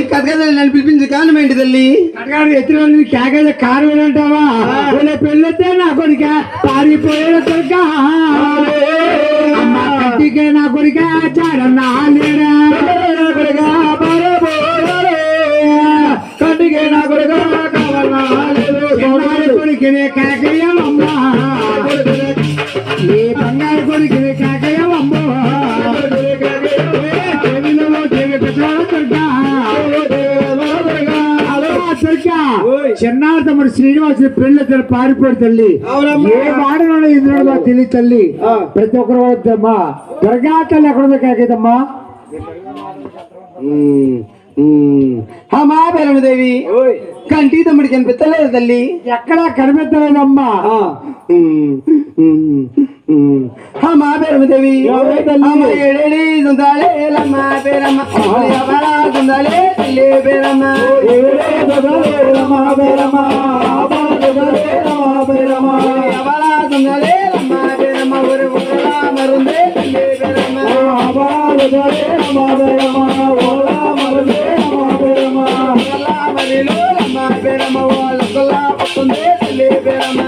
కథకథలు నన్ను పిలిపించే కారణం ఏంటి తల్లి? కటకాడు ఎత్తున కేకైతే కారు ఏంటంటావా? పెళ్ళొస్తే నా కొడుక పారిపోయాడు కొడుక అమ్మ కట్టికే నా కొడుక చారన్నా లేడా కొడుక కట్టికే నా కొడుక కావాలన్నా కొడుకునే కేకయ్యమ్మ ఏ బంగారు కొడుకునే కేకయ్యమ్మ చిన్నారు తమ్ముడు శ్రీనివాసు పెళ్ళి పారిపోడు తల్లి ఏ వాడనో ఇంద్రుడు తెలియదు తల్లి ప్రతి ఒక్కరు వద్దమ్మా దుర్గా తల్లి ఎక్కడుందో కాకదమ్మా మా బేరమదేవి కంటి తమ్ముడికి కనిపించలేదు తల్లి. ఎక్కడా కనిపించలేదమ్మా. మా బేరమదేవి ఏడేడి సుందాలే లమ్మ పేరమ్మ సుందాలే తల్లి పేరమ్మ సుందాలే లమ్మ పేరమ్మ ఊరు మరుందే తల్లి పేరమ్మ మరిలో లమ్మ పేరమ్మ వాళ్ళ పట్టుంది తల్లి పేరమ్మ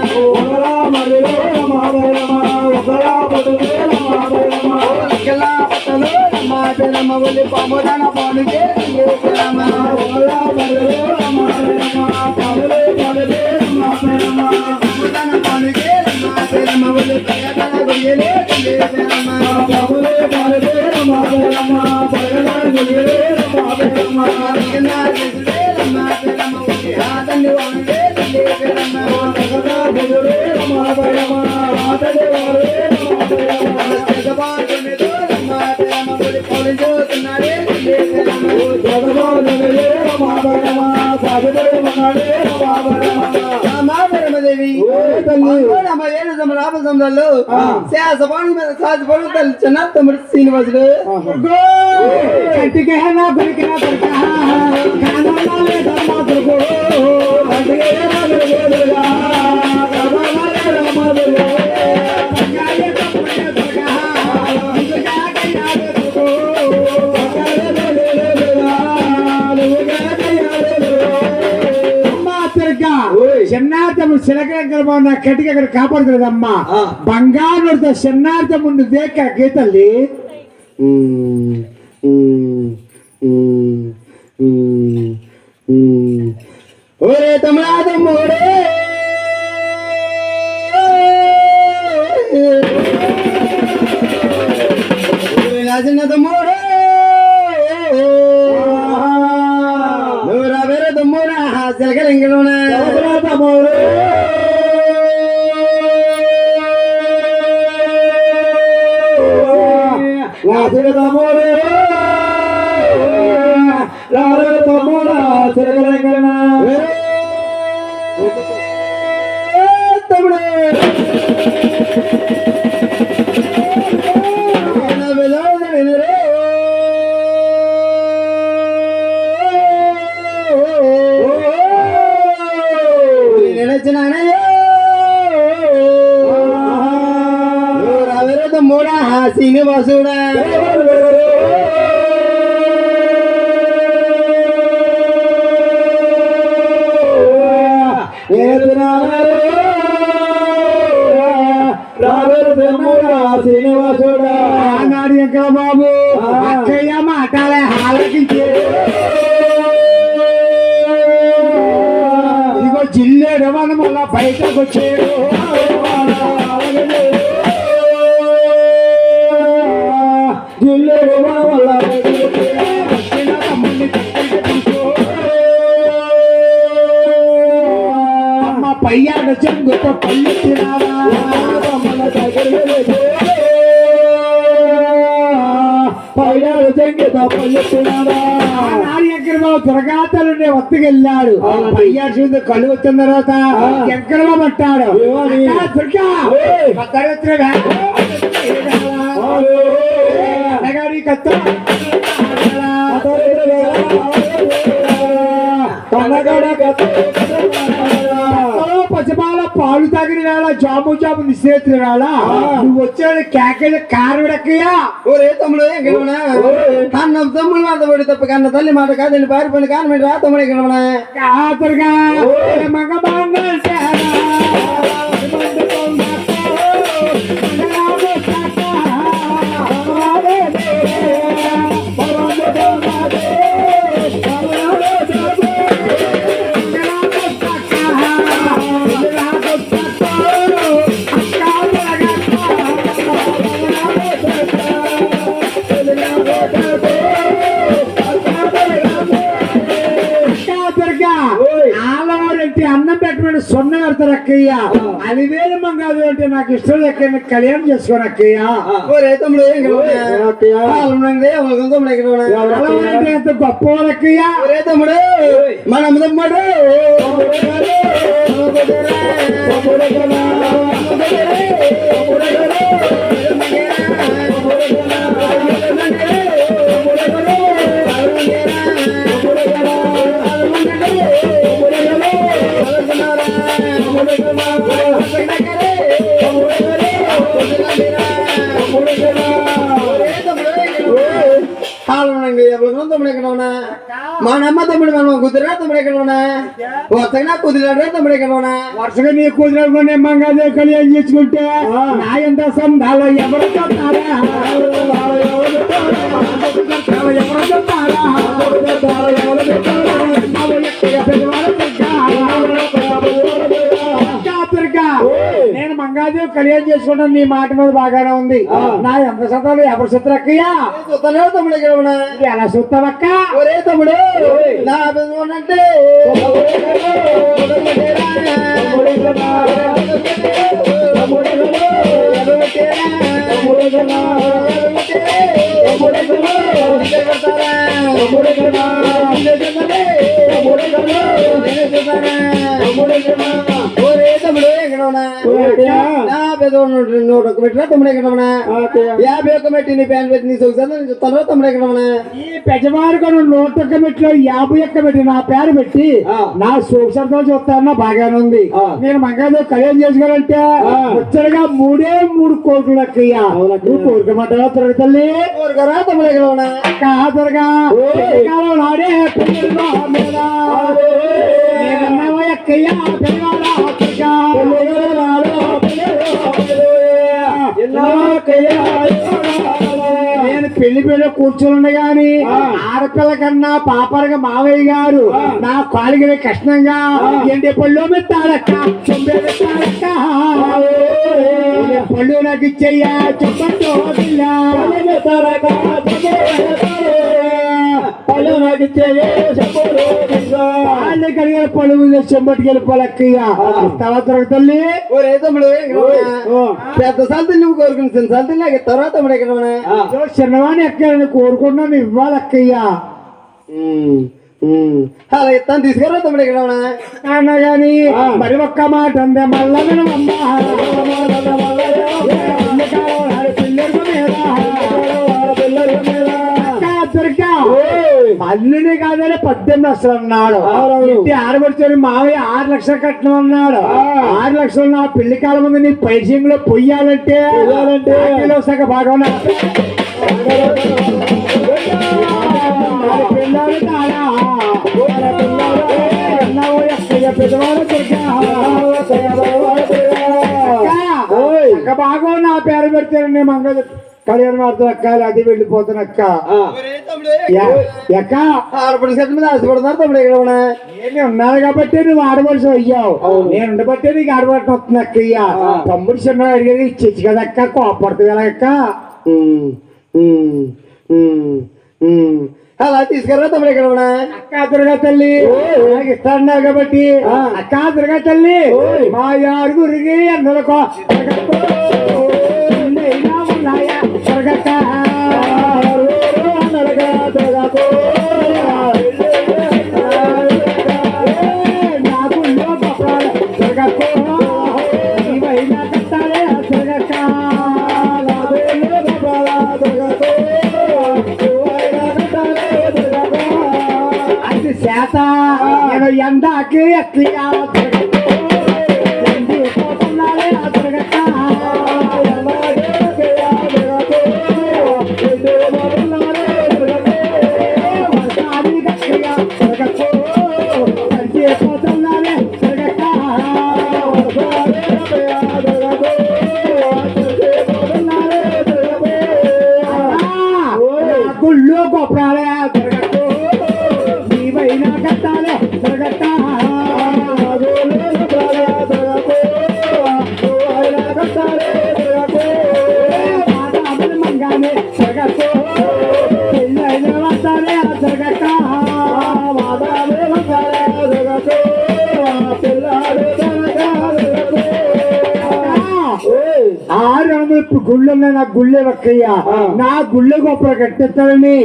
పట్టలు లమ్మ పేరమ్మ ఒలి పాముదాన పానుగే తల్లి పేరమ్మ పాముదాన పానుగే లమ్మ పేరమ్మ ఒలి ప్రయత్న గొయ్యలే తల్లి పేరమ్మ చిన్న తమ్ముడు శ్రీనివాసుడు చిన్నార్థము శిలకరంగా ఉన్న కటికి అక్కడ కాపాడుతుందమ్మా బంగారుతో చిన్నార్థముందు దేక గీతల్లి ఒరే తమ్ముడా తమ్ముడే చిన్న తమ్ముడే నువ్వు రావేరే తమ్ముడా శిలకలింగలోనే తమ్ముడు తమ్ముడు తమ్ముడా శిలకలింగన తమ్ముడు తమ్ముడా శ్రీనివాసుడా శ్రీనివాసుడా నాడు ఎక్కడ బాబు అక్కయ్య మాటాలే ఆలకించే ఇదిగో జిల్లేడు మనం మళ్ళా బయటకు వచ్చాడు జిల్లేడు మనం వల్ల అమ్మ పయ్యాడ చెంగుతో పళ్ళు తినాలా దుర్గాతలుండే వత్తుకెళ్ళాడు అయ్యాడు కళ్ళు వచ్చిన తర్వాత ఎక్కడో పట్టాడు పసిపాల పాలు తాగిన వేళ జాబు జాబు నిశ్చేతులు రాలా నువ్వు వచ్చాడు కేకలు కారుడక్కయ్యా ఒరే తమ్ముడు ఎక్కడమనా అన్నం తమ్ముడు మాట పడి తప్ప కన్న తల్లి మాట కాదని పారిపోయిన కారణం రా తమ్ముడు ఎక్కడమనా కాతరుగా మగ అన్నం పెట్టమని సొన్న పెడతారు అక్కయ్య అది వేలు మంగాదు అంటే నాకు ఇష్టం లెక్క కళ్యాణం చేసుకోను అక్కయ్య ఒరే తమ్ముడు ఎంత గొప్ప వాళ్ళక్కయ్య ఒరే తమ్ముడు మన అమ్మదమ్మడు మా నమ్మ తమ్ముడు మనం కుదిరా తమ్ముడు ఎక్కడ ఉన్నా వరుసగా కుదిరాడు తమ్ముడు ఎక్కడ ఉన్నా వరుసగా నీ కుదిరకుండా మంగాదే కళ్యాణం చేసుకుంటే నా ఎంత సంధాలో ఎవరు చెప్తారా ఎవరు చెప్తారా నేను మంగాదేవి కళ్యాణం చేసుకుంటాను నీ మాట మీద బాగానే ఉంది నా ఎంత సత్తాలు ఎవరు సత్తారు అక్కయ్యా తమ్ముడు ఎక్కడ ఉన్నా ఎలా చూస్తావక్క ఒరే తమ్ముడు నా అంటే ఈ పెజమారుగా నూట ఒక్క మెట్లో 51 మెట్టి నా పేరు పెట్టి నా సూక్షంతో చూస్తానన్నా బాగానే ఉంది నేను మంగాదేవి కళ్యాణం చేసుకోవాలంటే వచ్చడగా 3 కోట్లు అక్కయ్యా నువ్వు కోరుకోమంటావా త్వరగా తల్లి కాదరగా నాడే అక్కయ్యా నేను పెళ్లి పెళ్లి కూర్చొని గాని ఆడపిల్ల కన్నా పాపరగా మావయ్య గారు నా కాలిగిన కష్టంగా ఎండి పళ్ళు మెత్తాడక్క చొంబే మెత్తాడక్క పళ్ళు నాకు ఇచ్చయ్యా చెప్పండి పళ్ళు నాకు ఇచ్చయ్యే వాళ్ళు కలిగిన పళ్ళు చెంబటికి వెళ్ళిపోలక్కయ్యా తల్లి పెద్ద సంతలు నువ్వు కోరుకుని చిన్న సంతలు నాకు తర్వాత తమ్ముడు ఎక్కడ చిన్నవాణి ఎక్కడ కోరుకున్నాను ఇవ్వాలి అక్కయ్యా అలా ఇస్తాను తీసుకురా తమ్ముడు ఎక్కడ అన్న గాని మరి ఒక్క మాట అందే మళ్ళా మల్లుని కాదని 18 లక్షలు అన్నాడు ఇంటి ఆడబడితే మావయ్య 6 లక్షలు కట్టడం అన్నాడు 6 లక్షలు నా పెళ్లి కాలం ముందు నీ పైసింగ్ లో పొయ్యాలంటే సగ భాగం బాగో నా పేరు పెడతానండి మంగళ కళ్యాణ వార్త అక్కాలి అది వెళ్ళిపోతాను అక్క ఎక్క ఆశపడుతున్నారు తమ్ముడు ఎక్కడ నేను ఉన్నాను కాబట్టి నువ్వు ఆడవలసి అయ్యావు నేను ఉండబట్టే నీకు ఆడబట్టి వస్తుంది అక్కయ్యా తమ్ముడు చిన్న అడిగేది ఇచ్చేచ్చు కదా అక్క కోపడుతుంది కదా అక్క అలా తీసుకురా తమ్ముడు ఎక్కడ అక్క దుర్గా తల్లి ఇస్తాడు కాబట్టి అక్క దుర్గా తల్లి మా యారుగురికి అందరికో చేత నేను ఎందాకి ఎట్లా జరగకు పోతున్నానే జరగక గుళ్ళు గొప్పరాలే జరగకు నీవైనా కట్టాలే జరగక మంగానే జరగకు పెళ్ళైన వస్తానే జరగక ఇప్పుడు గుళ్ళు నా గుళ్ళే ఒక్కయ్యా నా గుళ్ళె గొప్ప కట్టిస్తానని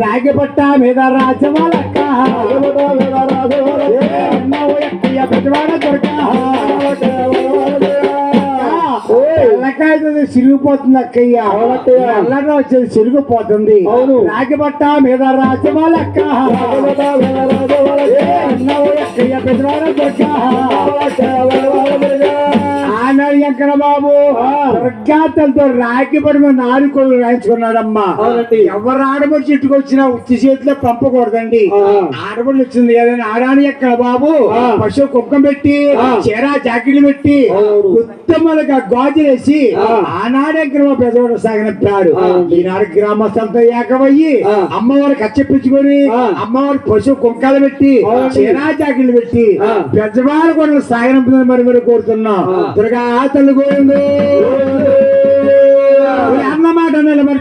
రాగిపట్ట మీద రాజవాళ్ళక్క పెద్దవాడ దొరక ఎల్లకాయ సిరిగిపోతుంది అక్కయ్య ఎల్లగా వచ్చేది సిరిగిపోతుంది రాగిపట్ట మీద రాజవాళ్ళక్క పెద్దవాడ దొరక ఆనాడు ఎక్కడ బాబు దుర్గాతలతో రాగిపడి మీద నాలుగు రాయించుకున్నాడమ్మా ఎవరు ఆడబడి చెట్టుకు వచ్చినా ఉత్తి చేతిలో పంపకూడదండి ఆడబడి వచ్చింది ఏదైనా ఆడాని ఎక్కడ బాబు పశువు కుక్కం పెట్టి చీర జాకెట్లు పెట్టి ఉత్తమలుగా గాజులేసి ఆనాడే గ్రామ పెద్దవాడు సాగనిప్పాడు ఈనాడు గ్రామస్తులతో ఏకమయ్యి అమ్మవారికి కచ్చెప్పించుకొని అమ్మవారి పశువు కుక్కలు పెట్టి చీర జాకెట్లు పెట్టి పెద్దవారు కూడా సాగనింపుదని మరి కోరుతున్నాం దుర్గా తల్లి గోవిందు అన్నమాట మరి